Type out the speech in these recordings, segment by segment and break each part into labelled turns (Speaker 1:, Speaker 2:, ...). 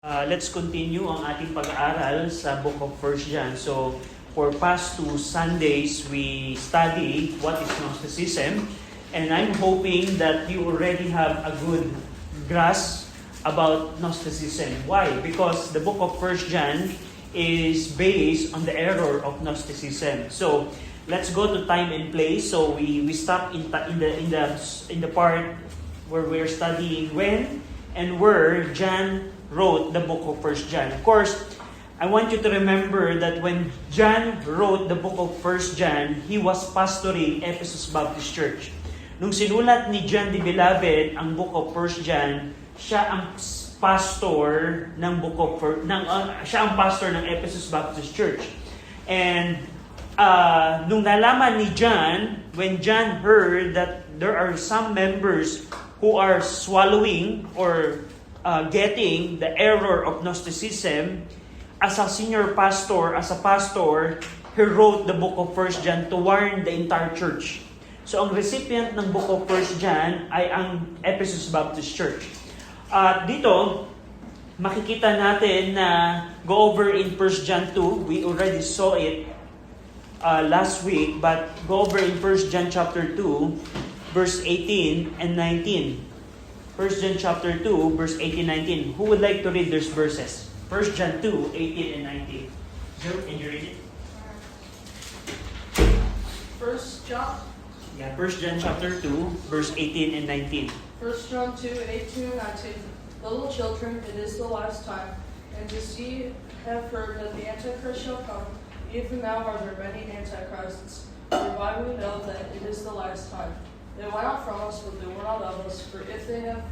Speaker 1: Let's continue ang ating pag-aaral sa Book of 1 John. So, for past 2 Sundays, we study what is Gnosticism. And I'm hoping that you already have a good grasp about Gnosticism. Why? Because the Book of 1 John is based on the error of Gnosticism. So, let's go to time and place. So, we stop in the part where we're studying when and where John wrote the book of 1 John. Of course, I want you to remember that when John wrote the book of 1 John, he was pastoring Ephesus Baptist Church. Nung sinulat ni John the Beloved ang book of 1 John, siya ang pastor ng siya ang pastor ng Ephesus Baptist Church. And nung nalaman ni John, when John heard that there are some members who are swallowing or getting the error of Gnosticism, as a senior pastor, he wrote the book of 1 John to warn the entire church. So ang recipient ng book of 1 John ay ang Ephesus Baptist Church. Dito, makikita natin na go over in 1 John 2. We already saw it last week, but go over in 1 John chapter 2, verse 18 and 19. 1 John chapter 2, verse 18-19. Who would like to read those verses? 1 John 2, 18 and 19. Joe, can you read it?
Speaker 2: 1 John?
Speaker 1: Yeah, 1 John chapter 2, verse 18 and 19.
Speaker 2: 1 John 2, 18 and 19. Little children, it is the last time, and as ye have heard that the Antichrist shall come, even now are there many Antichrists. Whereby we know that it is the last time. They went out from us, but they were not of us. For if they had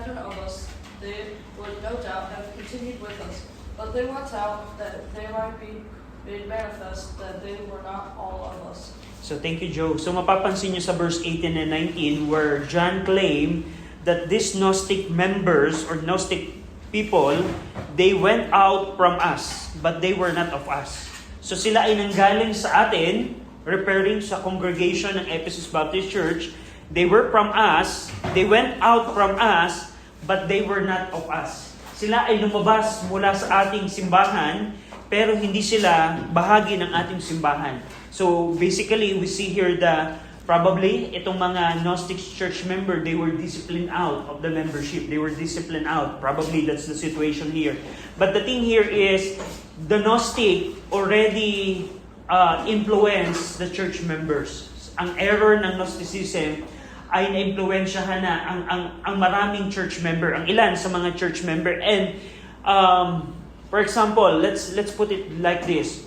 Speaker 2: been of us, they would no doubt have continued with us. But they went out that they might be made manifest that they were not all of us.
Speaker 1: So thank you, Joe. So mapapansin nyo sa verse 18 and 19 where John claimed that these Gnostic members or Gnostic people, they went out from us, but they were not of us. So sila ay nanggaling sa atin, referring sa congregation ng Ephesus Baptist Church. They were from us, they went out from us, but they were not of us. Sila ay lumabas mula sa ating simbahan, pero hindi sila bahagi ng ating simbahan. So basically, we see here probably itong mga Gnostic church member, they were disciplined out of the membership. They were disciplined out. Probably that's the situation here. But the thing here is, the Gnostic already influence the church members. Ang error ng Gnosticism ay na-influensyahan na ang maraming church member, ang ilan sa mga church member. And for example, let's put it like this.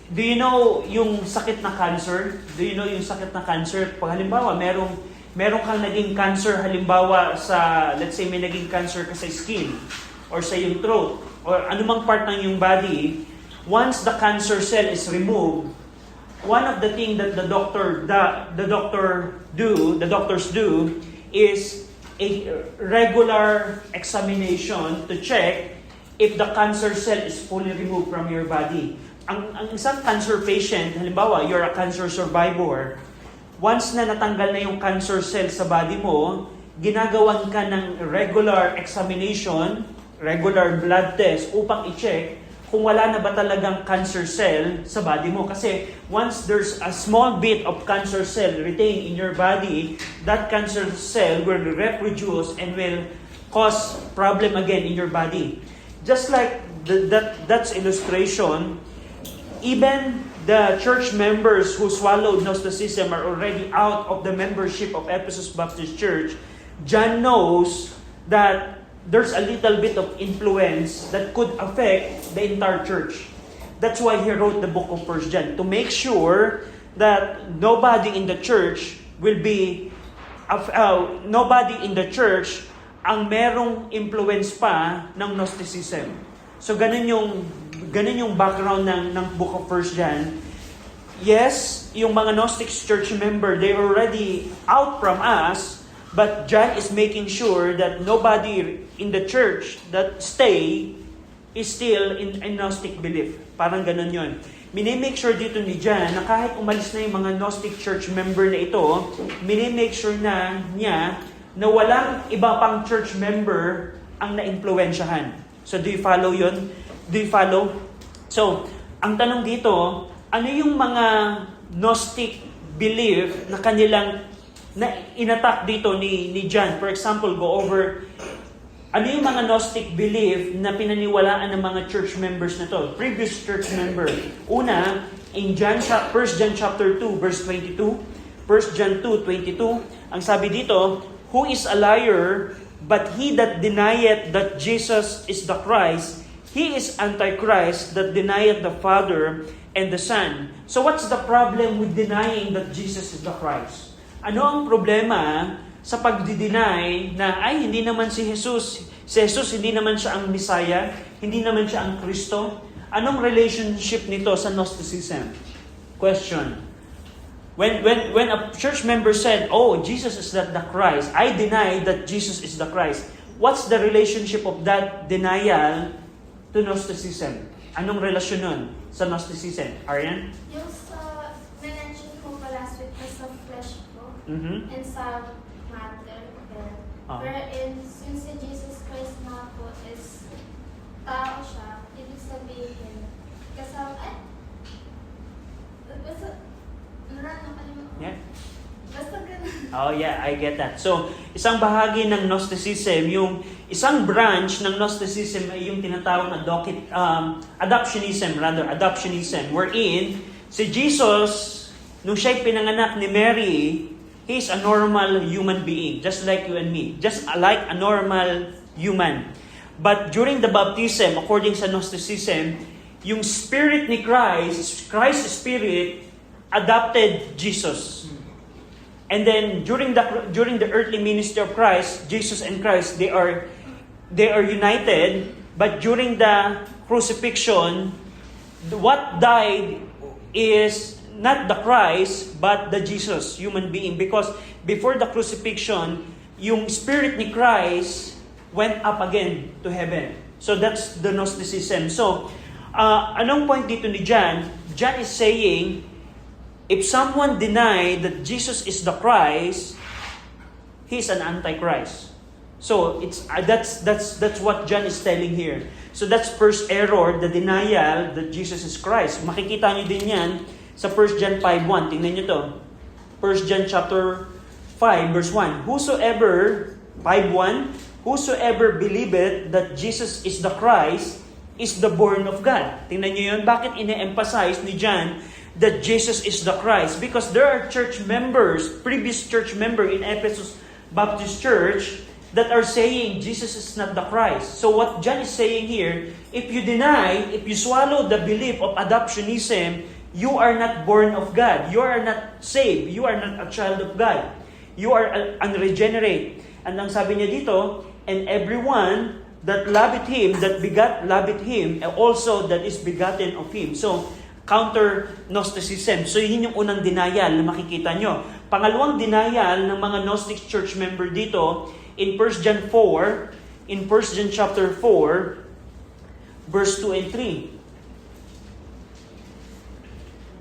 Speaker 1: Do you know yung sakit na cancer? Do you know yung sakit na cancer? Pag halimbawa, merong kang naging cancer, halimbawa sa, let's say may naging cancer ka sa skin or sa yung throat or anumang part ng yung body. Once the cancer cell is removed, one of the things that the doctors do is a regular examination to check if the cancer cell is fully removed from your body. Ang isang cancer patient, halimbawa, you're a cancer survivor, once na natanggal na yung cancer cell sa body mo, ginagawan ka ng regular examination, regular blood test upang i-check kung wala na ba talagang cancer cell sa body mo. Kasi once there's a small bit of cancer cell retained in your body, that cancer cell will reproduce and will cause problem again in your body. Just like that's illustration, even the church members who swallowed Gnosticism are already out of the membership of Ephesus Baptist Church. John knows that there's a little bit of influence that could affect the entire church. That's why he wrote the book of 1 John, to make sure that nobody in the church ang merong influence pa ng Gnosticism. So ganun yung background ng book of 1 John. Yes, yung mga Gnostic church member, they're already out from us, but John is making sure that nobody in the church that stay is still in Gnostic belief. Parang ganun yun. Minimake sure dito ni John na kahit umalis na yung mga Gnostic church member na ito, minimake sure na niya na walang iba pang church member ang naimpluwensyahan. So, do you follow yun? Do you follow? So, ang tanong dito, ano yung mga Gnostic belief na kanilang na inattack dito ni John? For example, go over ano yung mga Gnostic belief na pinaniwalaan ng mga church members na to, previous church member. Una, in 1 John chapter 2, verse 22, 1 John 2:22, ang sabi dito, who is a liar, but he that denieth that Jesus is the Christ, he is Antichrist that denieth the Father and the Son. So what's the problem with denying that Jesus is the Christ? Ano ang problema sa pagdi-deny na ay hindi naman si Jesus hindi naman siya ang Messiah, hindi naman siya ang Kristo? Anong relationship nito sa Gnosticism? Question. When a church member said, "Oh, Jesus is not the Christ," I deny that Jesus is the Christ. What's the relationship of that denial to Gnosticism? Anong relasyon nun sa Gnosticism? Arian?
Speaker 3: Yung sa mention ko pa last week na sa flesh ko
Speaker 1: Mm-hmm.
Speaker 3: and sa matter.
Speaker 1: Ah.
Speaker 3: Wherein, since si Jesus Christ na po is tao siya, ibig sabihin, kasama, basta, nakalimutan ko.
Speaker 1: Yeah.
Speaker 3: Basta ganun.
Speaker 1: Oh yeah, I get that. So, isang bahagi ng Gnosticism, yung isang branch ng Gnosticism ay yung tinatawag na adoptionism, wherein si Jesus, nung siya'y pinanganak ni Mary, He is a normal human being, just like you and me, just like a normal human. But during the baptism, according sa Gnosticism, yung spirit ni Christ's spirit, adopted Jesus. And then during the earthly ministry of Christ, Jesus and Christ, they are united. But during the crucifixion, what died is not the Christ, but the Jesus, human being. Because before the crucifixion, yung spirit ni Christ went up again to heaven. So that's the Gnosticism. So, anong point dito ni John? John is saying, if someone deny that Jesus is the Christ, he is an Antichrist. So that's what John is telling here. So that's first error, the denial that Jesus is Christ. Makikita niyo din yan sa 1 John 5:1. Tingnan niyo to. 1 John chapter 5 verse 1. Whosoever 5:1, whosoever believeth that Jesus is the Christ is the born of God. Tingnan niyo 'yon. Bakit ine-emphasize ni John that Jesus is the Christ? Because there are church members, previous church member in Ephesus Baptist Church, that are saying Jesus is not the Christ. So what John is saying here, if you swallow the belief of adoptionism, you are not born of God. You are not saved. You are not a child of God. You are unregenerate. And ang sabi niya dito, and everyone that loveth Him, that loveth Him, and also that is begotten of Him. So, counter Gnosticism. So, yun yung unang denial na makikita nyo. Pangalawang denial ng mga Gnostic church member dito, in 1 John 4, in 1 John chapter 4, verse 2 and 3.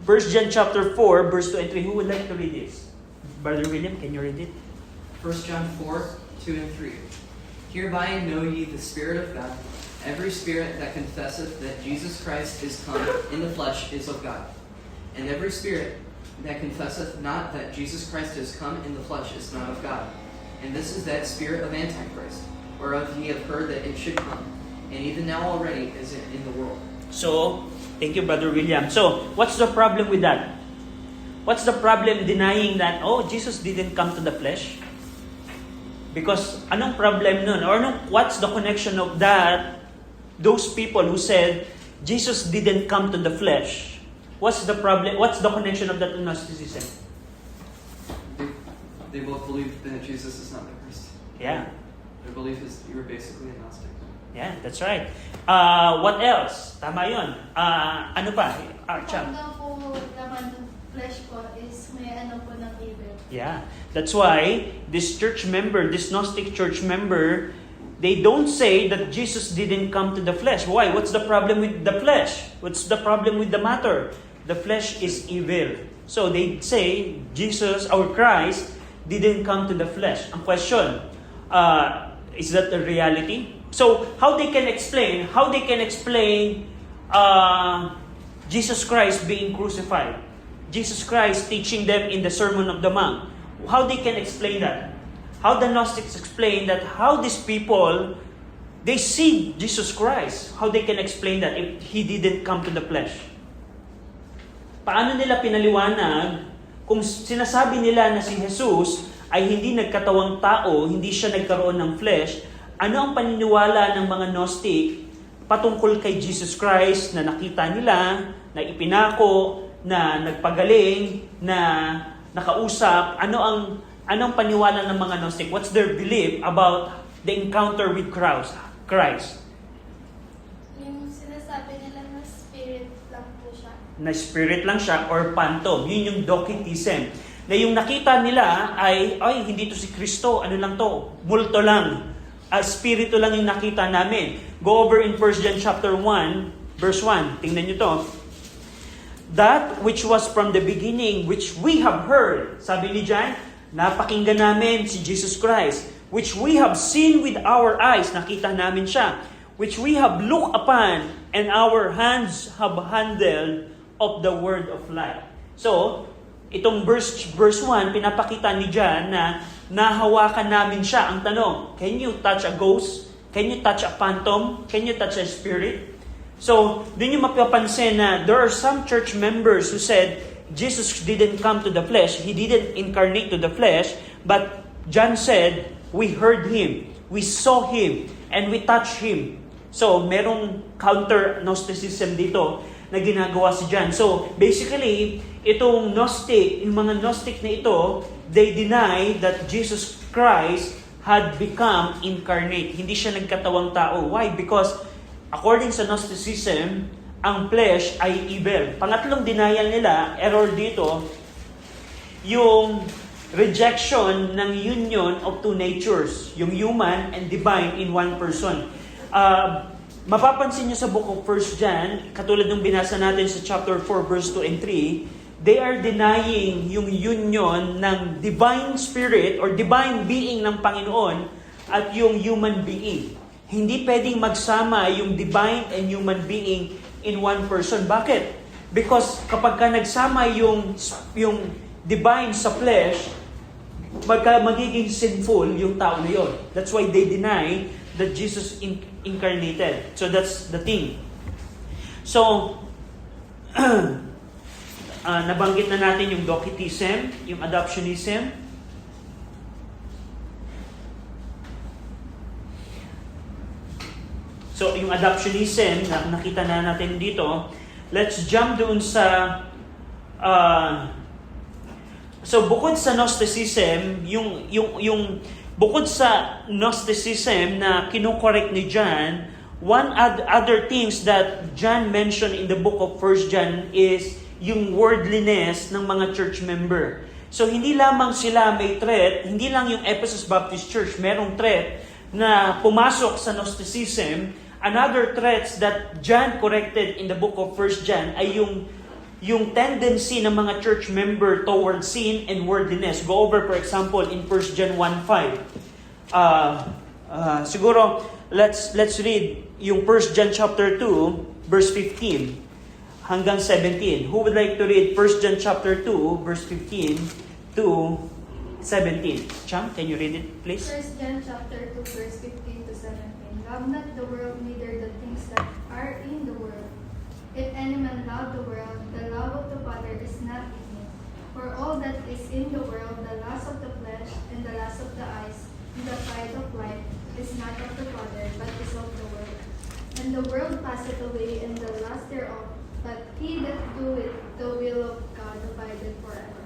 Speaker 1: 1 John chapter 4, verse 2 and 3. Who would like to read this? Brother William, can you read it?
Speaker 4: 1 John 4, 2 and 3. Hereby know ye the Spirit of God. Every spirit that confesseth that Jesus Christ is come in the flesh is of God. And every spirit that confesseth not that Jesus Christ is come in the flesh is not of God. And this is that spirit of Antichrist, whereof ye have heard that it should come, and even now already is it in the world.
Speaker 1: So, thank you, Brother William. So, what's the problem with that? What's the problem denying that, oh, Jesus didn't come to the flesh? Because, anong problem nun? Or what's the connection of that, those people who said, Jesus didn't come to the flesh? What's the problem? What's the connection of that to Gnosticism?
Speaker 4: They both believe that Jesus is not the Christ.
Speaker 1: Yeah.
Speaker 4: Their belief is you're basically a Gnostic.
Speaker 1: Yeah, that's right. What else? Tama yun. Ano pa? Cham.
Speaker 3: Hanggang po naman ng flesh ko is may ano po ng evil.
Speaker 1: Yeah. That's why this church member, this Gnostic church member, they don't say that Jesus didn't come to the flesh. Why? What's the problem with the flesh? What's the problem with the matter? The flesh is evil. So they say Jesus, our Christ, didn't come to the flesh. Ang question, is that a reality? So, how they can explain Jesus Christ being crucified? Jesus Christ teaching them in the Sermon of the Mount. How they can explain that? How the Gnostics explain that how these people, they see Jesus Christ. How they can explain that if He didn't come to the flesh? Paano nila pinaliwanag kung sinasabi nila na si Jesus ay hindi nagkatawang tao, hindi siya nagkaroon ng flesh? Ano ang paniniwala ng mga Gnostic patungkol kay Jesus Christ na nakita nila, na ipinako, na nagpagaling, na nakausap? Ano ang paniwala ng mga Gnostic? What's their belief about the encounter with Christ?
Speaker 3: Yung sinasabi nila na spirit lang po siya.
Speaker 1: Na spirit lang siya or phantom. Yun yung Docetism. Na yung nakita nila ay hindi to si Kristo, ano lang to, multo lang. Spirito lang yung nakita namin. Go over in 1 John chapter 1, verse 1. Tingnan nyo to. That which was from the beginning, which we have heard. Sabi ni John, napakinggan namin si Jesus Christ. Which we have seen with our eyes. Nakita namin siya. Which we have looked upon, and our hands have handled of the word of life. So, itong verse 1, pinapakita ni John na nahawakan namin siya. Ang tanong, can you touch a ghost? Can you touch a phantom? Can you touch a spirit? So, dun yung mapapansin na there are some church members who said, Jesus didn't come to the flesh, He didn't incarnate to the flesh, but John said, we heard Him, we saw Him, and we touched Him. So, merong counter-Gnosticism dito na ginagawa si John. So, basically, itong Gnostic, yung mga Gnostic na ito, they deny that Jesus Christ had become incarnate. Hindi siya nagkatawang tao. Why? Because according sa Gnosticism, ang flesh ay evil. Pangatlong denial nila, error dito, yung rejection ng union of two natures, yung human and divine in one person. Mapapansin nyo sa book of 1 John, katulad ng binasa natin sa chapter 4, verse 2 and 3, they are denying yung union ng divine spirit or divine being ng Panginoon at yung human being. Hindi pwedeng magsama yung divine and human being in one person. Bakit? Because kapag ka nagsama yung divine sa flesh, magiging sinful yung tao na yun. That's why they deny that Jesus incarnated. So that's the thing. So, nabanggit na natin yung Docetism, yung Adoptionism. So, yung Adoptionism, nakita na natin dito. Let's jump doon sa... so, bukod sa Gnosticism, yung bukod sa Gnosticism na kinokorek ni John, one other things that John mentioned in the book of 1 John is yung worldliness ng mga church member. So, hindi lamang sila may threat, hindi lang yung Ephesus Baptist Church merong threat na pumasok sa Gnosticism. Another threats that John corrected in the book of 1 John ay yung tendency ng mga church member towards sin and worldliness. Go over, for example, in 1 John 1:5. Siguro, let's read yung 1 John chapter 2, verse 15 hanggang 17. Who would like to read 1 John chapter 2, verse 15 to 17? Cham, can you read it, please?
Speaker 3: 1 John chapter 2, verse 15 to 17. Love not the world, neither the things that are in the world. If any man love the world, the love of the Father is not in him. For all that is in the world, the lust of the flesh, and the lust of the eyes, and the pride of life, is not of the Father, but is of the world. And the world passeth away, and the lust thereof, but he that doeth the will of God abideth forever.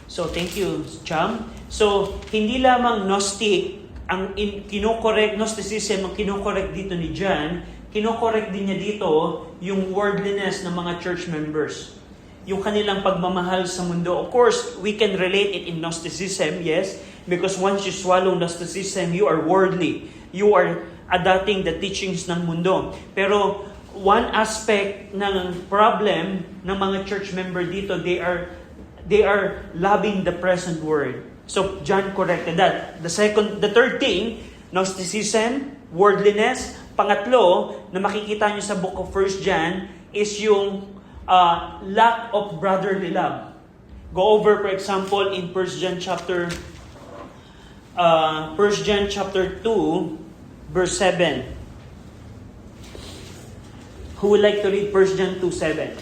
Speaker 1: So, thank you, Cham. So, hindi lamang Gnostic ang Gnosticism ang kinokorek dito ni John, kinokorek din niya dito yung worldliness ng mga church members. Yung kanilang pagmamahal sa mundo. Of course, we can relate it in Gnosticism, yes, because once you swallow Gnosticism, you are worldly. You are adopting the teachings ng mundo. Pero one aspect ng problem ng mga church member dito, they are loving the present world. So John corrected that. The third thing, Gnosticism, worldliness. Pangatlo, na makikita nyo sa book of 1 John, is yung lack of brotherly love. Go over, for example, in 1 John chapter 2, verse 7. Who would like to read 1 John 2:7?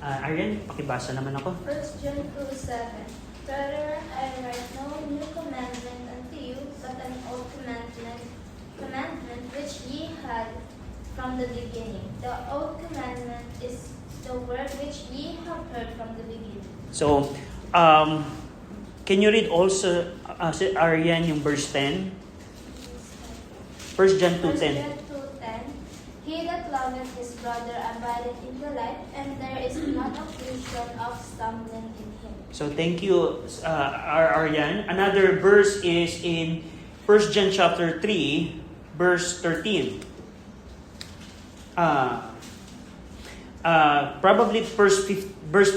Speaker 1: Arian, pakibasa naman ako.
Speaker 3: 1 John 2:7. Brethren, I write no new commandment unto you, but an old commandment which ye had from the beginning. The old commandment is the word which ye have heard from the beginning.
Speaker 1: So, can you read also, Arian, yung verse 10? 1 John 2:10.
Speaker 3: 1 John 2:10. He that loveth his brother abideth in the light, and there is not occasion of stumbling in him.
Speaker 1: So, thank you, Arian. Another verse is in 1 John chapter 3, verse 13. Probably verse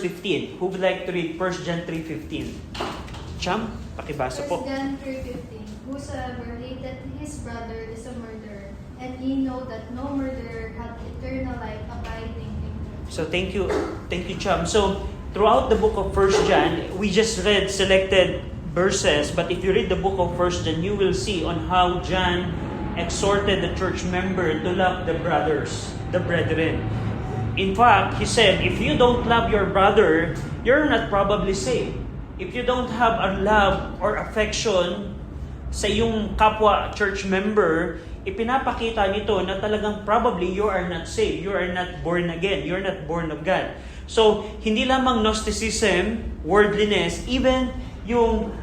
Speaker 1: 15. Who would like to read 1 John 3:15? Cham, pakibasa po.
Speaker 3: 1 John 3:15. Whosoever hateth his brother is a murderer, and ye know that no murderer hath eternal life abiding in him.
Speaker 1: So thank you, Cham. So throughout the book of 1 John, we just read selected verses, but if you read the book of 1 John, you will see on how John exhorted the church member to love the brothers, the brethren. In fact, he said, if you don't love your brother, you're not probably saved. If you don't have a love or affection sa iyong kapwa church member, ipinapakita nito na talagang probably you are not saved, you are not born again, you're not born of God. So, hindi lamang Gnosticism, worldliness, even yung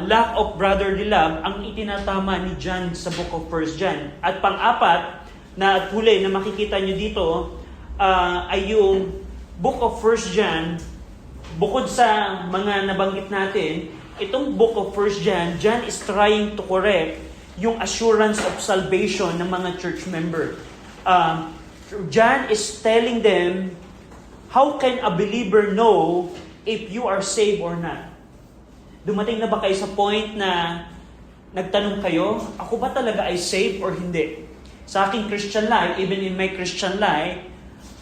Speaker 1: lack of brotherly love ang itinatama ni John sa book of 1 John. At pang-apat na huli na makikita nyo dito ay yung book of 1 John. Bukod sa mga nabanggit natin, itong book of 1 John, John is trying to correct yung assurance of salvation ng mga church member. John is telling them, how can a believer know if you are saved or not? Dumating na ba kayo sa point na nagtanong kayo, ako ba talaga ay saved or hindi? Sa aking Christian life, even in my Christian life,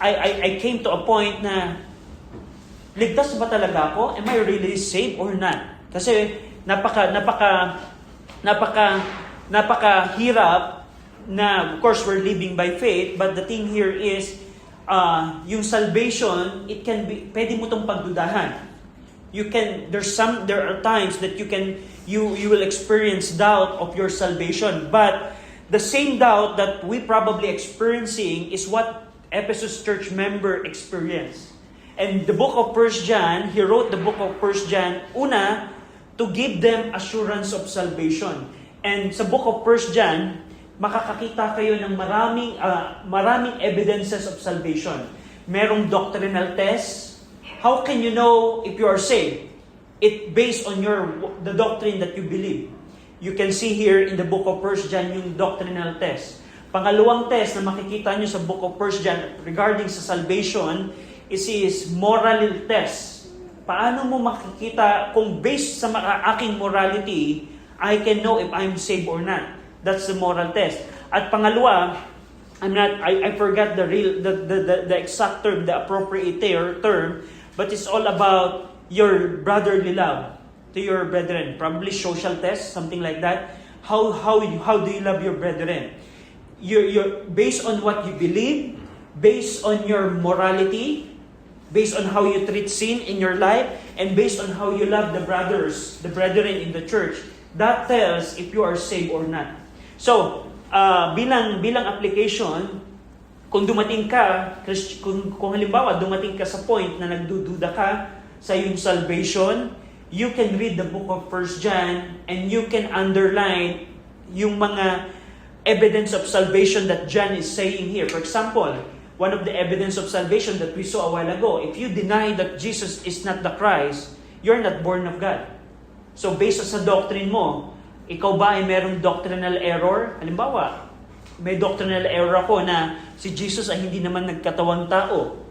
Speaker 1: I came to a point na, ligtas ba talaga ako? Am I really saved or not? Kasi napakahirap na, of course, we're living by faith, but the thing here is, yung salvation, it can be, pwede mo itong pagdudahan. There are times that you will experience doubt of your salvation, but the same doubt that we probably experiencing is what Ephesus church member experienced. And the book of 1 John, he wrote the book of 1 John, una, to give them assurance of salvation. And sa book of 1 John, makakakita kayo ng maraming evidences of salvation. Merong doctrinal test. How can you know if you are saved? It based on the doctrine that you believe. You can see here in the book of 1 John yung doctrinal test. Pangalawang test na makikita nyo sa book of 1 John regarding sa salvation is moral test. Paano mo makikita kung based sa aking morality, I can know if I'm saved or not. That's the moral test. At pangalawa, I forgot the exact term, the appropriate term, but it's all about your brotherly love to your brethren. Probably social test, something like that. How do you love your brethren? You're based on what you believe, based on your morality, based on how you treat sin in your life, and based on how you love the brethren in the church. That tells if you are saved or not. So, bilang application, kung dumating ka, kung halimbawa dumating ka sa point na nagdududa ka sa iyong salvation, you can read the book of 1 John and you can underline yung mga evidence of salvation that John is saying here. For example, one of the evidence of salvation that we saw a while ago, if you deny that Jesus is not the Christ, you're not born of God. So based sa doctrine mo, ikaw ba ay merong doctrinal error? Halimbawa, may doctrinal error ako na si Jesus ay hindi naman nagkatawang tao.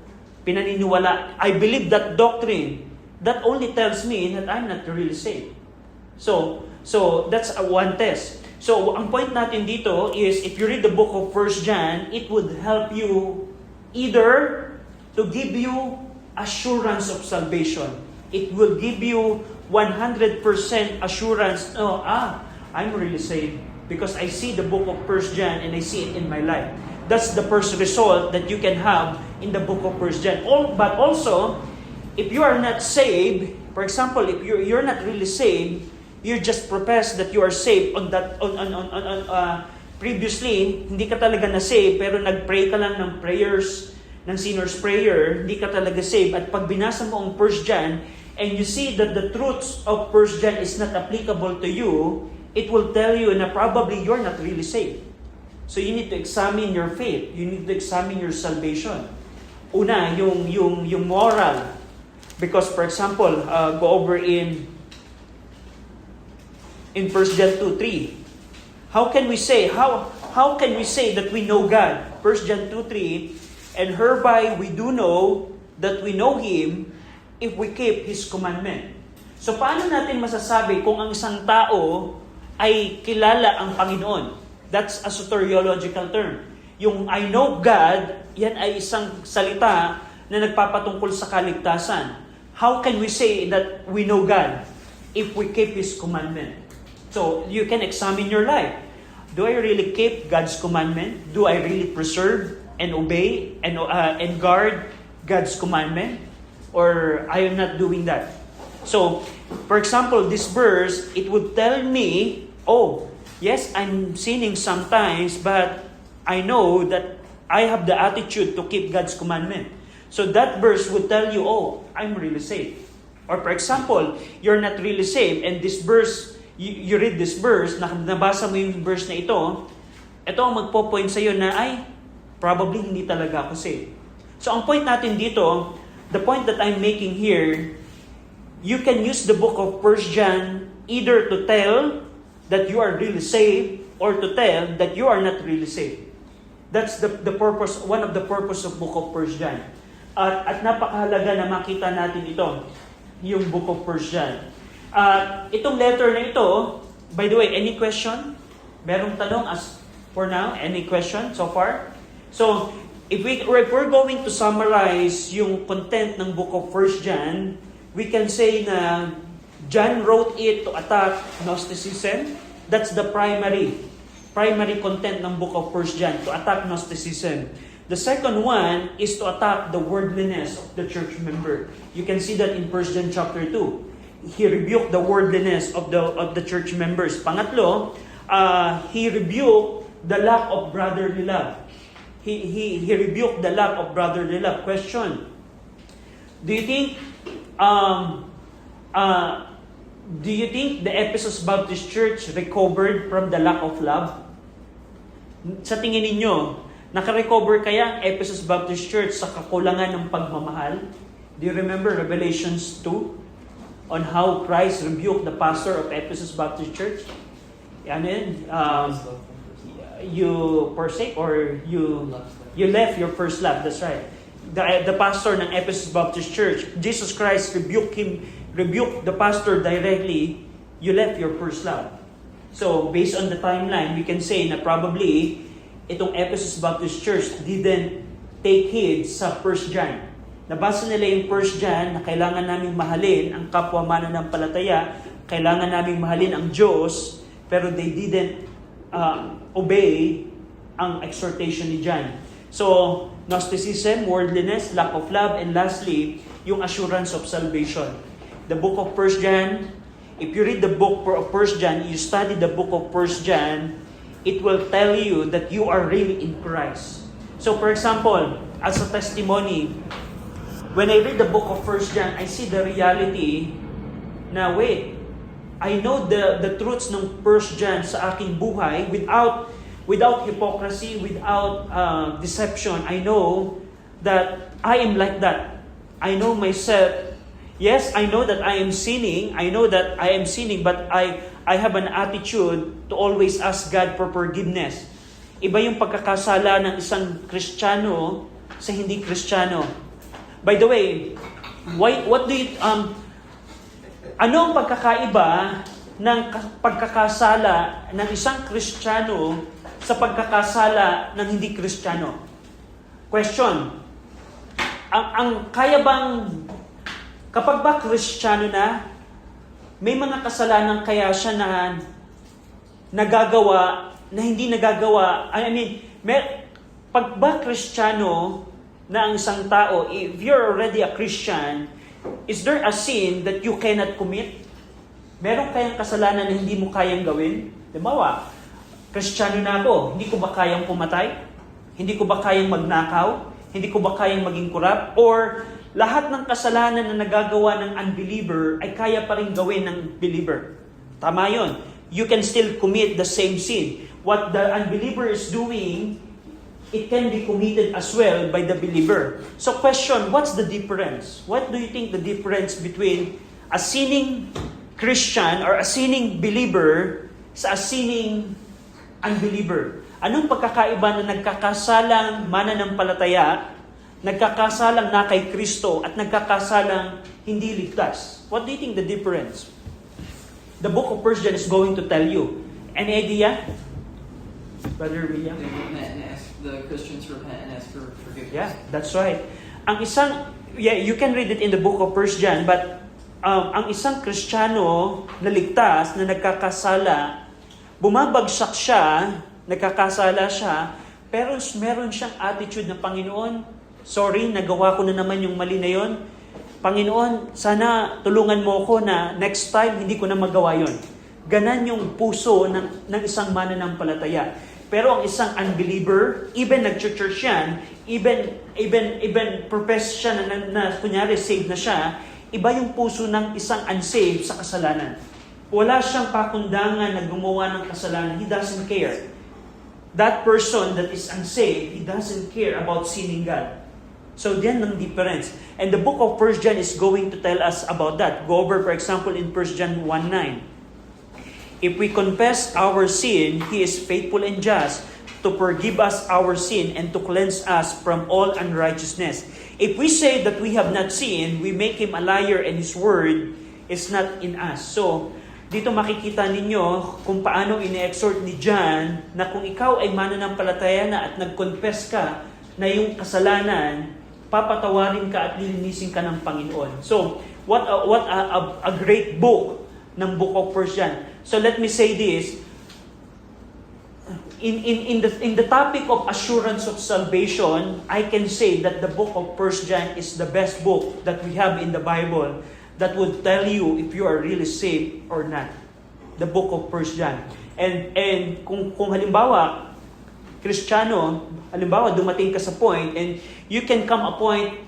Speaker 1: Pinaniniwala, I believe that doctrine. That only tells me that I'm not really saved. So that's one test. So, ang point natin dito is, if you read the book of 1 John, it would help you either to give you assurance of salvation. It will give you 100% assurance, I'm really saved because I see the book of 1 John and I see it in my life. That's the first result that you can have in the book of 1 John. But also, if you are not saved, for example, if you're not really saved, you just profess that you are saved previously, hindi ka talaga na-save, pero nag-pray ka lang ng prayers, ng sinner's prayer, hindi ka talaga saved. At pag binasa mo ang 1 John, and you see that the truths of 1 John is not applicable to you, it will tell you na probably you're not really saved. So you need to examine your faith. You need to examine your salvation. Una, yung moral. Because for example, go over in 1 John 2:3. How can we say that we know God? 1 John 2:3, and hereby we do know that we know Him if we keep His commandment. So paano natin masasabi kung ang isang tao ay kilala ang Panginoon? That's a soteriological term. Yung I know God, yan ay isang salita na nagpapatungkol sa kaligtasan. How can we say that we know God if we keep His commandment? So, you can examine your life. Do I really keep God's commandment? Do I really preserve and obey and guard God's commandment? Or I am not doing that? So, for example, this verse, it would tell me, yes, I'm sinning sometimes, but I know that I have the attitude to keep God's commandment. So that verse would tell you, I'm really saved. Or for example, you're not really saved, and this verse, you read this verse, nabasa mo yung verse na ito ang magpo-point sa'yo na, probably hindi talaga ako saved. So ang point natin dito, the point that I'm making here, you can use the book of 1 John either to tell that you are really saved or to tell that you are not really saved. That's the purpose, one of the purpose of book of 1 John. At napakahalaga na makita natin ito, yung book of 1 John. Itong letter na ito, by the way, any question? Merong tanong as for now? Any question so far? So, if we're going to summarize yung content ng book of 1 John, we can say na John wrote it to attack Gnosticism. That's the primary content ng book of 1 John, to attack Gnosticism. The second one is to attack the worldliness of the church member. You can see that in 1 John chapter 2. He rebuked the worldliness of the church members. Pangatlo, he rebuked the lack of brotherly love. He rebuked the lack of brotherly love. Question: Do you think the Ephesus Baptist Church recovered from the lack of love? Sa tingin ninyo, naka-recover kaya ang Ephesus Baptist Church sa kakulangan ng pagmamahal? Do you remember Revelations 2? On how Christ rebuked the pastor of Ephesus Baptist Church? You forsake or you left your first love. That's right. The pastor ng Ephesus Baptist Church, Jesus Christ rebuked the pastor directly. You left your first love. So, based on the timeline, we can say na probably itong Ephesus Baptist Church didn't take heed sa 1 John. Nabasa nila yung 1 John na kailangan naming mahalin ang kapwa mananampalataya, kailangan naming mahalin ang Diyos, pero they didn't obey ang exhortation ni John. So, Gnosticism, worldliness, lack of love, and lastly, yung assurance of salvation. The book of 1 John, if you read the book of 1 John, you study the book of 1 John, it will tell you that you are really in Christ. So, for example, as a testimony, when I read the book of 1 John, I see the reality na I know the truths ng 1 John sa aking buhay without hypocrisy, without deception. I know that I am like that. I know myself. Yes, I know that I am sinning. But I have an attitude to always ask God for forgiveness. Iba yung pagkakasala ng isang Kristiyano sa hindi Kristiyano. By the way, ano ang pagkakaiba ng pagkakasala ng isang Kristiyano sa pagkakasala ng hindi Kristiyano? Question, ang kaya bang, kapag ba Kristiyano na, may mga kasalanan kaya siya na nagagawa, na hindi nagagawa, pag ba Kristiyano na ang isang tao, if you're already a Christian, is there a sin that you cannot commit? Meron kayang kasalanan na hindi mo kayang gawin? Diba? Kristiyano na ako, hindi ko ba kayang pumatay? Hindi ko ba kayang magnakaw? Hindi ko ba kayang maging corrupt? Or lahat ng kasalanan na nagagawa ng unbeliever ay kaya pa rin gawin ng believer? Tama yun. You can still commit the same sin. What the unbeliever is doing, it can be committed as well by the believer. So question, what's the difference? What do you think the difference between a sinning Christian or a sinning believer sa a sinning unbeliever? Anong pagkakaiba na nagkakasalang mananampalataya, nagkakasalang na kay Kristo, at nagkakasalang hindi ligtas? What do you think the difference? The book of 1 John is going to tell you. Any idea? Brother William?
Speaker 4: They repent and ask, the Christians repent and ask for forgiveness.
Speaker 1: Yeah, that's right. You can read it in the book of 1 John, but ang isang Kristiyano na ligtas, na nagkakasala, bumabagsak siya, nagkakasala siya, pero meron siyang attitude na, Panginoon, sorry, nagawa ko na naman yung mali na yon. Panginoon, sana tulungan mo ko na next time hindi ko na magawa yon. Ganan yung puso ng isang mananampalataya. Pero ang isang unbeliever, even nag-church yan, even profess siya na kunyari saved na siya, iba yung puso ng isang unsaved sa kasalanan. Wala siyang pakundangan na gumawa ng kasalanan. He doesn't care. That person that is unsaved, he doesn't care about sinning God. So, yan ang difference. And the book of 1 John is going to tell us about that. Go over, for example, in 1 John 1:9. If we confess our sin, He is faithful and just to forgive us our sin and to cleanse us from all unrighteousness. If we say that we have not sinned, we make Him a liar and His word is not in us. So, dito makikita ninyo kung paano ine-exhort ni John na kung ikaw ay mananampalataya na at nag-confess ka na yung kasalanan, papatawarin ka at lilinisin ka ng Panginoon. So, what a great book ng book of 1 John. So let me say this, in the topic of assurance of salvation, I can say that the book of 1 John is the best book that we have in the Bible that would tell you if you are really saved or not. The book of 1 John. And kung halimbawa, Kristiyano, halimbawa dumating ka sa point and you can come a point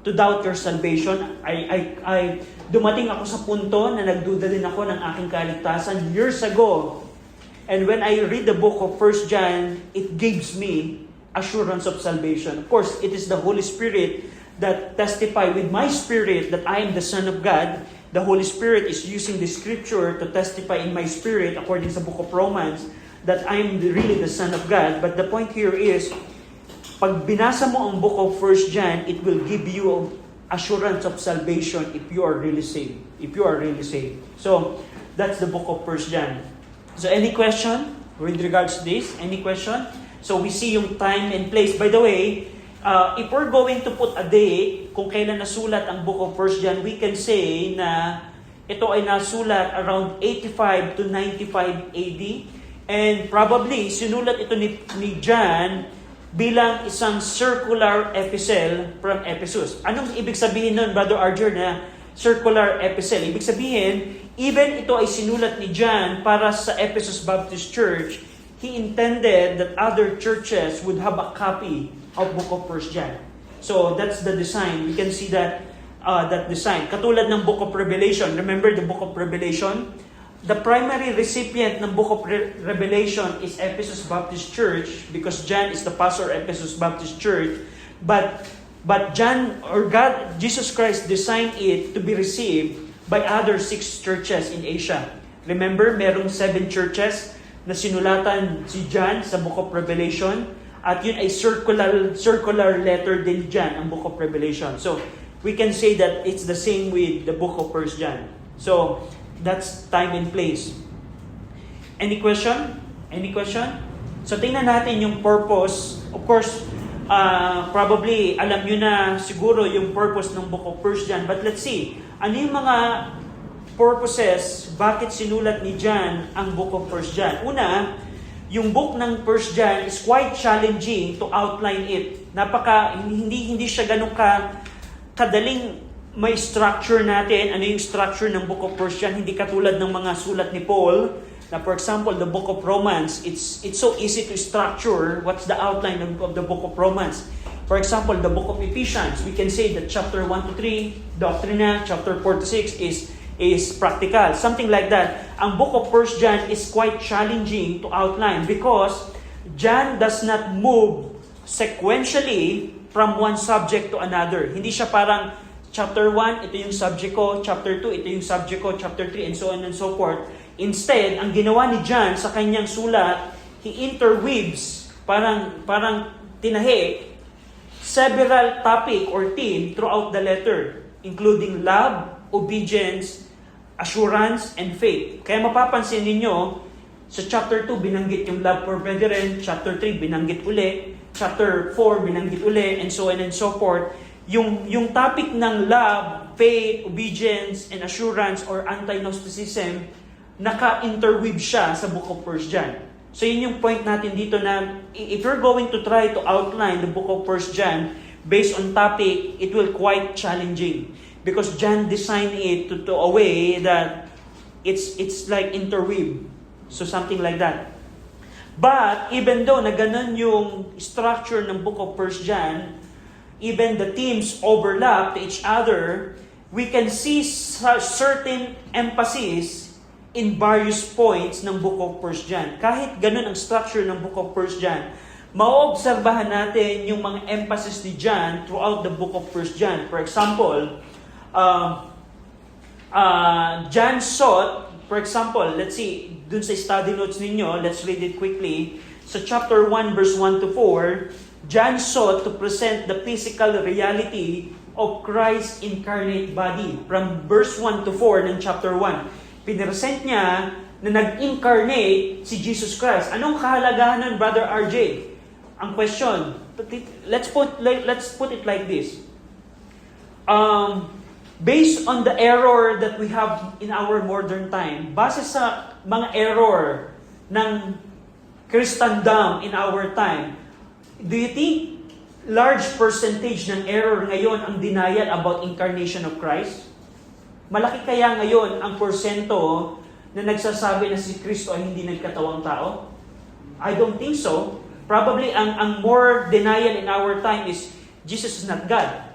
Speaker 1: to doubt your salvation. I dumating ako sa punto na nagduda din ako ng aking kaligtasan years ago. And when I read the book of 1 John, it gives me assurance of salvation. Of course, it is the Holy Spirit that testify with my spirit that I am the Son of God. The Holy Spirit is using the scripture to testify in my spirit, according sa book of Romans, that I am really the Son of God. But the point here is, pag binasa mo ang book of 1 John, it will give you assurance of salvation if you are really saved. If you are really saved. So, that's the book of 1 John. So, any question with regards to this? Any question? So, we see yung time and place. By the way, if we're going to put a date, kung kailan nasulat ang book of 1 John, we can say na ito ay nasulat around 85 to 95 AD. And probably, sinulat ito ni John bilang isang circular epistle from Ephesus. Anong ibig sabihin nun, Brother Archer, na circular epistle? Ibig sabihin, even ito ay sinulat ni John para sa Ephesus Baptist Church, he intended that other churches would have a copy of book of 1 John. So that's the design. We can see that design. Katulad ng book of Revelation. Remember the book of Revelation? The primary recipient ng book of Revelation is Ephesus Baptist Church because John is the pastor of Ephesus Baptist Church. But John or God, Jesus Christ designed it to be received by other 6 churches in Asia. Remember, merong 7 churches na sinulatan si John sa book of Revelation. At yun ay circular letter din John, ang book of Revelation. So, we can say that it's the same with the book of 1 John. So, That's time and place. Any question? Any question? So tingnan natin yung purpose. Of course, probably alam nyo na siguro yung purpose ng Book of 1 John. But let's see, ano yung mga purposes, bakit sinulat ni John ang Book of 1 John? Una, yung book ng 1 John is quite challenging to outline it. Hindi siya ganun kadaling may structure natin. Ano yung structure ng Book of 1 John? Hindi katulad ng mga sulat ni Paul, na for example, the Book of Romans, it's so easy to structure what's the outline of the Book of Romans. For example, the Book of Ephesians, we can say that chapter 1 to 3, doctrina, chapter 4 to 6 is practical. Something like that. Ang Book of 1 John is quite challenging to outline because John does not move sequentially from one subject to another. Hindi siya parang chapter 1, ito yung subject ko, chapter 2, ito yung subject ko, chapter 3, and so on and so forth. Instead, ang ginawa ni John sa kanyang sulat, he interweaves, parang tinahi, several topic or theme throughout the letter, including love, obedience, assurance, and faith. Kaya mapapansin ninyo, sa chapter 2, binanggit yung love for brethren, chapter 3, binanggit uli, chapter 4, binanggit uli, and so on and so forth. Yung topic ng love, faith, obedience, and assurance or anti-Gnosticism, naka-interweave siya sa Book of 1 John. So yun yung point natin dito na if you're going to try to outline the Book of 1 John based on topic, it will quite challenging. Because John designed it to a way that it's like interweave. So something like that. But even though na ganun yung structure ng Book of 1 John, even the themes overlap to each other, we can see certain emphasis in various points ng Book of 1 John. Kahit ganun ang structure ng Book of 1 John, maoobserbahan natin yung mga emphasis ni John throughout the Book of 1 John. For example, John sought, for example, let's see, dun sa study notes ninyo, let's read it quickly. Sa chapter 1, verse 1 to 4, John sought to present the physical reality of Christ's incarnate body. From verse 1 to 4 ng chapter 1. Pinresent niya na nag-incarnate si Jesus Christ. Anong kahalagahan nun, Brother RJ? Ang question, let's put it like this. Based on the error that we have in our modern time, base sa mga error ng Christendom in our time, do you think large percentage ng error ngayon ang denial about incarnation of Christ? Malaki kaya ngayon ang porsento na nagsasabi na si Kristo ay hindi nagkatawang tao? I don't think so. Probably ang more denial in our time is Jesus is not God.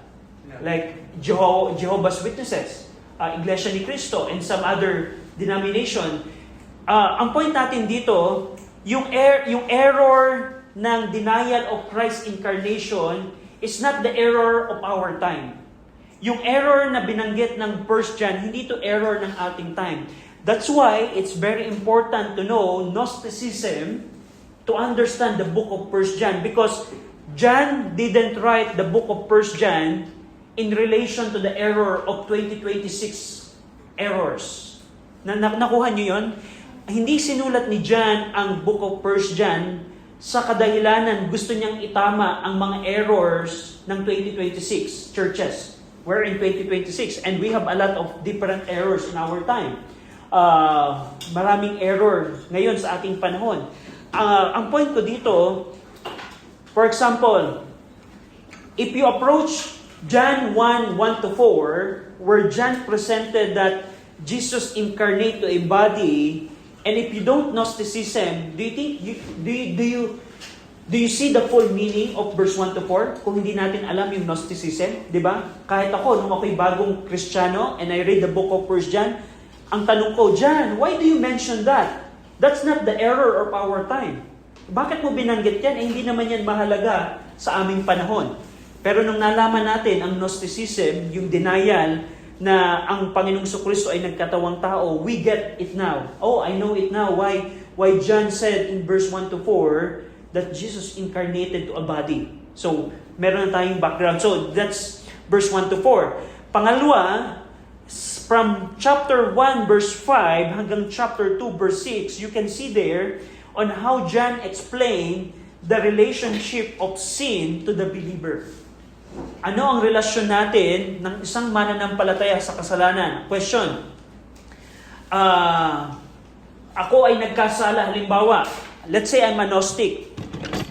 Speaker 1: Like Jehovah's Witnesses, Iglesia ni Cristo, and some other denomination. Ang point natin dito, yung error ng denial of Christ's incarnation is not the error of our time. Yung error na binanggit ng 1 John, hindi to error ng ating time. That's why it's very important to know Gnosticism to understand the book of 1 John. Because John didn't write the book of 1 John in relation to the error of 2026 errors. Nakuha niyo yun? Hindi sinulat ni John ang book of 1 John sa kadahilanan gusto niyang itama ang mga errors ng 2026 churches. We're in 2026 and we have a lot of different errors in our time. Maraming error ngayon sa ating panahon. Ang point ko dito, for example, if you approach John 1:1 to 4, where John presented that Jesus incarnate to a body, and if you don't Gnosticism, do you think do you see the full meaning of verse 1 to 4? Kung hindi natin alam yung Gnosticism, di ba? Kahit ako, nung ako'y bagong Kristiyano and I read the book of 1 John, ang tanong ko, John, why do you mention that? That's not the error of our time. Bakit mo binanggit yan? Hindi naman yan mahalaga sa aming panahon. Pero nung nalaman natin ang Gnosticism, yung denial na ang Panginoong Kristo ay nagkatawang tao, we get it now. Oh, I know it now. Why John said in verse 1 to 4 that Jesus incarnated to a body. So, meron na tayong background. So, that's verse 1 to 4. Pangalawa, from chapter 1 verse 5 hanggang chapter 2 verse 6, you can see there on how John explained the relationship of sin to the believer. Ano ang relasyon natin ng isang mananampalataya sa kasalanan? Question. Ako ay nagkasala, halimbawa, let's say I'm a Gnostic.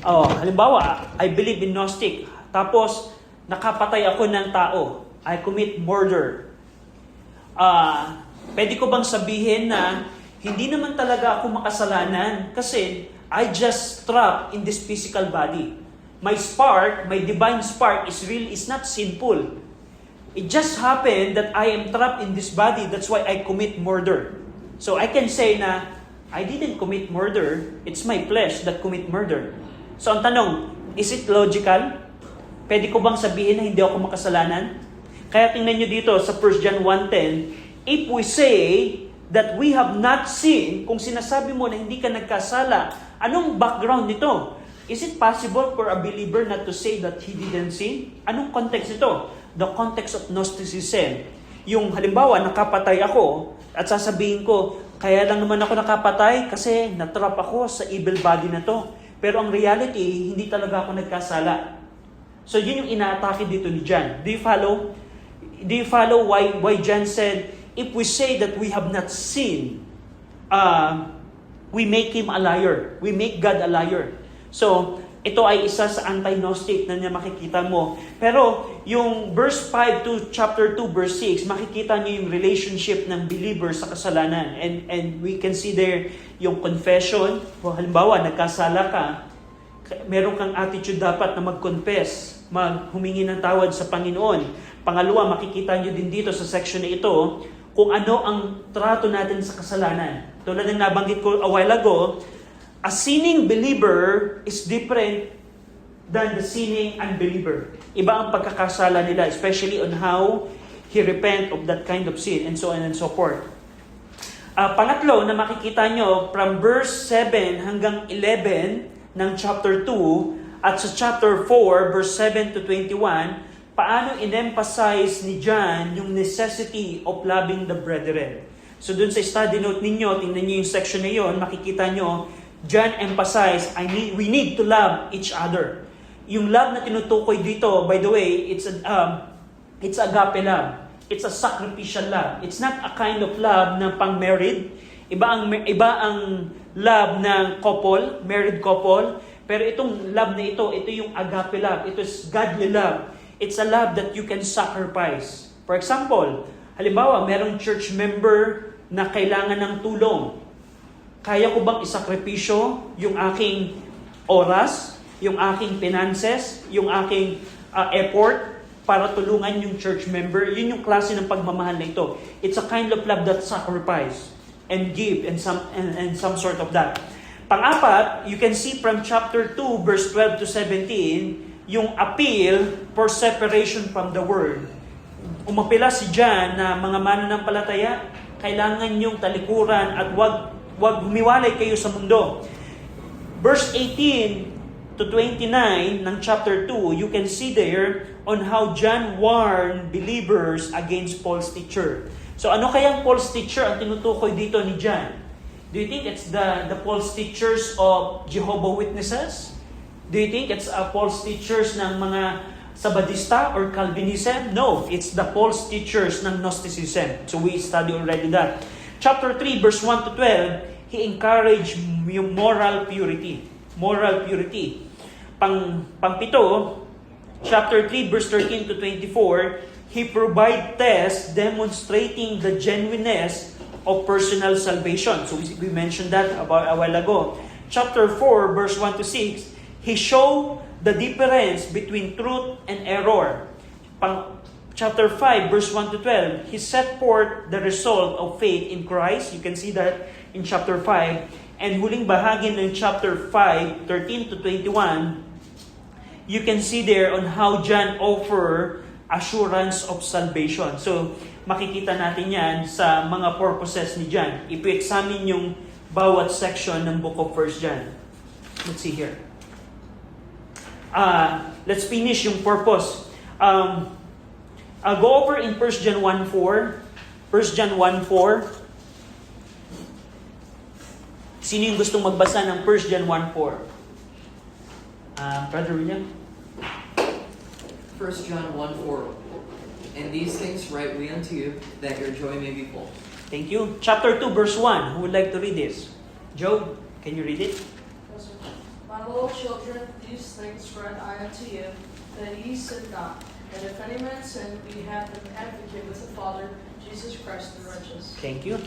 Speaker 1: Halimbawa, I believe in Gnostic. Tapos, nakapatay ako ng tao. I commit murder. Pwede ko bang sabihin na hindi naman talaga ako makasalanan kasi I just trapped in this physical body. My spark, my divine spark is not sinful. It just happened that I am trapped in this body. That's why I commit murder. So I can say na I didn't commit murder. It's my flesh that commit murder. So ang tanong, is it logical? Pwede ko bang sabihin na hindi ako makasalanan? Kaya tingnan nyo dito sa 1 John 1:10, if we say that we have not sinned, kung sinasabi mo na hindi ka nagkasala, anong background nito? Is it possible for a believer not to say that he didn't sin? Anong context ito? The context of Gnosticism. Yung halimbawa, nakapatay ako at sasabihin ko, kaya lang naman ako nakapatay kasi natrap ako sa evil body na to. Pero ang reality, hindi talaga ako nagkasala. So yun yung inaatake dito ni John. Do you follow? Do you follow why John said, if we say that we have not sinned, we make him a liar. We make God a liar. So, ito ay isa sa anti-Gnostic na niya makikita mo. Pero, yung verse 5 to chapter 2, verse 6, makikita niyo yung relationship ng believer sa kasalanan. And we can see there yung confession. Halimbawa, nagkasala ka, meron kang attitude dapat na mag-confess, maghumingi ng tawad sa Panginoon. Pangalawa, makikita niyo din dito sa section na ito, kung ano ang trato natin sa kasalanan. Tulad ng nabanggit ko a while ago, a sinning believer is different than the sinning unbeliever. Iba ang pagkakasala nila, especially on how he repent of that kind of sin, and so on and so forth. Pangatlo na makikita nyo, from verse 7 hanggang 11 ng chapter 2, at sa chapter 4, verse 7 to 21, paano in-emphasize ni John yung necessity of loving the brethren. So dun sa study note ninyo, tingnan nyo yung section na yun, makikita nyo, John emphasized, we need to love each other. Yung love na tinutukoy dito, by the way, it's agape love. It's a sacrificial love. It's not a kind of love na pang-married. Iba ang love ng couple, married couple. Pero itong love na ito yung agape love. Ito is godly love. It's a love that you can sacrifice. For example, halimbawa, merong church member na kailangan ng tulong. Kaya ko bang isakripisyo yung aking oras, yung aking finances, yung aking effort para tulungan yung church member? Yun yung klase ng pagmamahal na ito. It's a kind of love that sacrifice and give and some sort of that. Pang-apat, you can see from chapter 2, verse 12 to 17, yung appeal for separation from the world. Umapila si John na mga mananampalataya, kailangan yung talikuran at wag humiwalay kayo sa mundo. Verse 18 to 29 ng chapter 2, you can see there on how John warned believers against false teacher. So ano kayang false teacher ang tinutukoy dito ni John? Do you think it's the false teachers of Jehovah's Witnesses? Do you think it's false teachers ng mga Sabadista or Calvinism? No, it's the false teachers ng Gnosticism. So we study already that. Chapter 3, verse 1 to 12, he encouraged yung moral purity. Moral purity. Pang-pito, chapter 3, verse 13 to 24, he provide tests demonstrating the genuineness of personal salvation. So we mentioned that about a while ago. Chapter 4, verse 1 to 6, he showed the difference between truth and error. Chapter 5, verse 1 to 12, he set forth the result of faith in Christ. You can see that in chapter 5. And huling bahagi ng chapter 5, 13 to 21, you can see there on how John offer assurance of salvation. So, makikita natin yan sa mga purposes ni John. If you examine yung bawat section ng book of 1 John. Let's see here. Let's finish yung purpose. Go over in 1 John 1:4. 1 John 1:4. Sino yung gustong magbasa ng 1 John 1:4? Brother William?
Speaker 4: 1 John 1:4. And these things write we unto you, that your joy may be full.
Speaker 1: Thank you. Chapter 2, verse 1. Who would like to read this? Joe, can you read it?
Speaker 2: Yes, sir. My little children, these things write I unto you, that ye sin not. And if any man sin, we have an advocate with the Father, Jesus Christ the righteous.
Speaker 1: Thank you.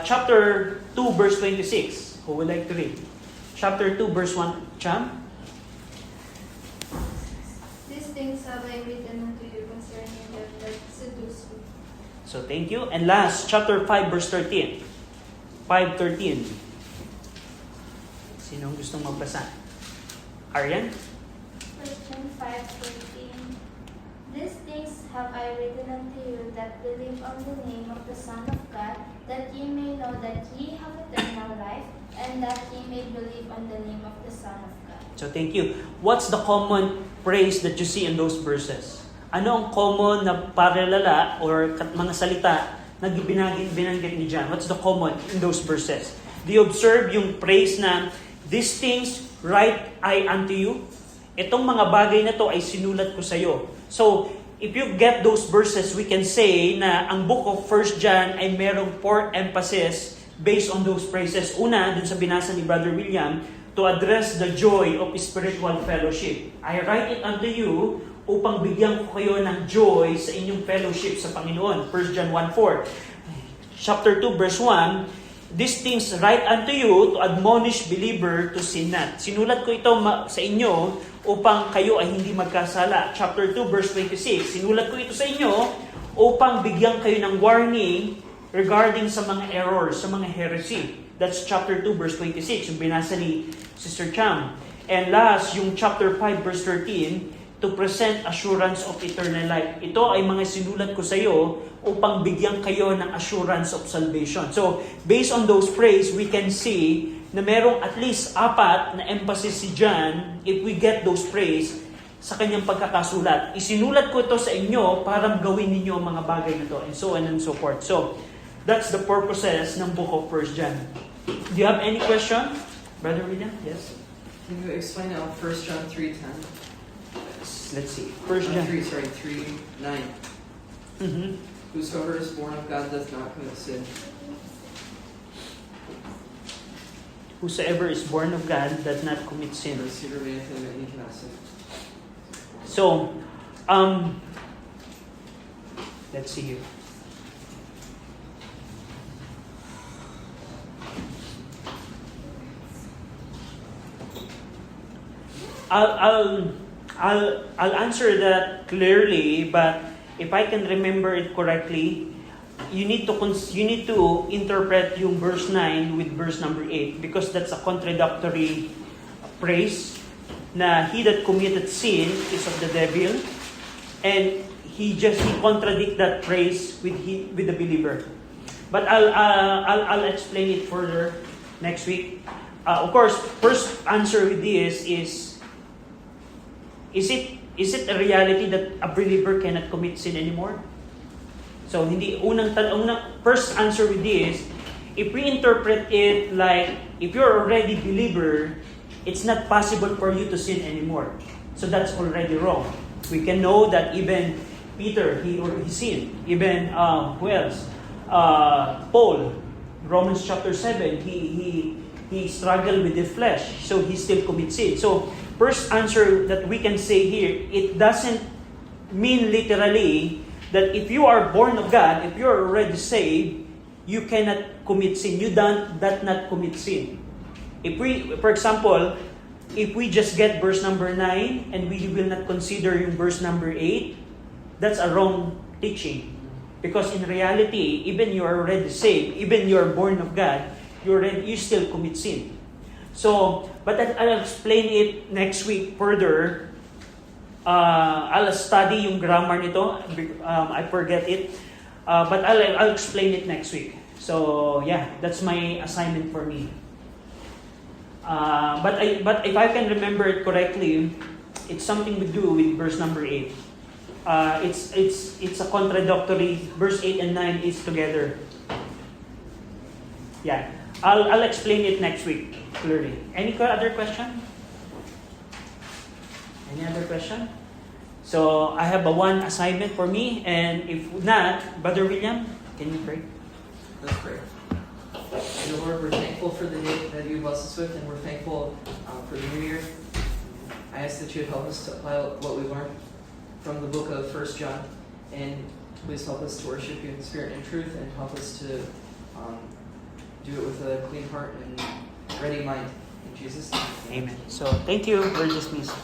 Speaker 1: Chapter 2, verse 26. Who would like to read? Chapter 2, verse 1. Cham?
Speaker 3: These things have I written unto you concerning them that seduce you.
Speaker 1: So thank you. And last, chapter 5, verse 13. 5:13. Sino gustong magbasa? Aryan?
Speaker 5: 1 John 5:13. These things have I written unto you that believe on the name of the Son of God, that ye may know that ye have eternal life, and that ye may believe on the name of the Son of God.
Speaker 1: So thank you. What's the common phrase that you see in those verses? Ano ang common na paralala or mga salita na binanggit ni John? What's the common in those verses? Do you observe yung phrase na, these things write I unto you? Itong mga bagay na to ay sinulat ko sa iyo. So, if you get those verses, we can say na ang book of 1 John ay merong 4 emphasis based on those phrases. Una, dun sa binasa ni Brother William, to address the joy of spiritual fellowship. I write it unto you upang bigyan ko kayo ng joy sa inyong fellowship sa Panginoon. 1 John 1:4. Chapter 2, verse 1, these things write unto you to admonish believer to sin not. Sinulat ko ito sa inyo upang kayo ay hindi magkasala. Chapter 2, verse 26, sinulat ko ito sa inyo upang bigyan kayo ng warning regarding sa mga errors, sa mga heresy. That's chapter 2, verse 26, yung binasa ni Sister Cham. And last, yung chapter 5, verse 13, to present assurance of eternal life. Ito ay mga sinulat ko sa iyo upang bigyan kayo ng assurance of salvation. So, based on those phrases, we can see na merong at least 4 na emphasis si John, if we get those phrases, sa kanyang pagkakasulat. Isinulat ko ito sa inyo para gawin ninyo ang mga bagay na ito, and so on and so forth. So, that's the purposes ng book of 1 John. Do you have any question? Brother William? Yes?
Speaker 4: Can you explain out 1 John 3:10?
Speaker 1: Let's see. 1 John.
Speaker 4: 3:9.
Speaker 1: Mm-hmm.
Speaker 4: Whosoever is born of God does not commit sin.
Speaker 1: Whosoever is born of God does not commit sin.
Speaker 4: For he remaineth in him, and he cannot sin.
Speaker 1: So, let's see here. I'll answer that clearly, but if I can remember it correctly, you need to interpret yung verse 9 with verse number 8, because that's a contradictory phrase na he that committed sin is of the devil, and he contradict that phrase with the believer. But I'll explain it further next week. Of course, first answer with this is it a reality that a believer cannot commit sin anymore? So first answer with this, if we interpret it like if you're already believer, it's not possible for you to sin anymore. So that's already wrong. We can know that even Peter, he sinned. Even who else? Paul, Romans chapter 7, he struggled with the flesh, so he still commits sin. So first answer that we can say here, it doesn't mean literally that if you are born of God, if you're already saved, you cannot commit sin. You not commit sin. If we, for example, if we just get verse number 9 and we will not consider yung verse number 8, that's a wrong teaching. Because in reality, even you are already saved, even you are born of God, you still commit sin. So, but I'll explain it next week further. I'll study yung grammar nito. I forget it. But I'll explain it next week. So, yeah, that's my assignment for me. But if I can remember it correctly, it's something to do with verse number 8. it's a contradictory. Verse 8 and 9 is together. Yeah. I'll explain it next week clearly. Any other question? Any other question? So I have one assignment for me, and if not, Brother William, can you pray?
Speaker 4: Let's pray. Dear Lord, we're thankful for the day that you blessed us with, and we're thankful for the new year. I ask that you would help us to apply what we learned from the book of 1 John, and please help us to worship you in spirit and truth, and help us to do it with a clean heart and ready mind. In Jesus' name.
Speaker 1: Amen. So thank you. We're dismissed.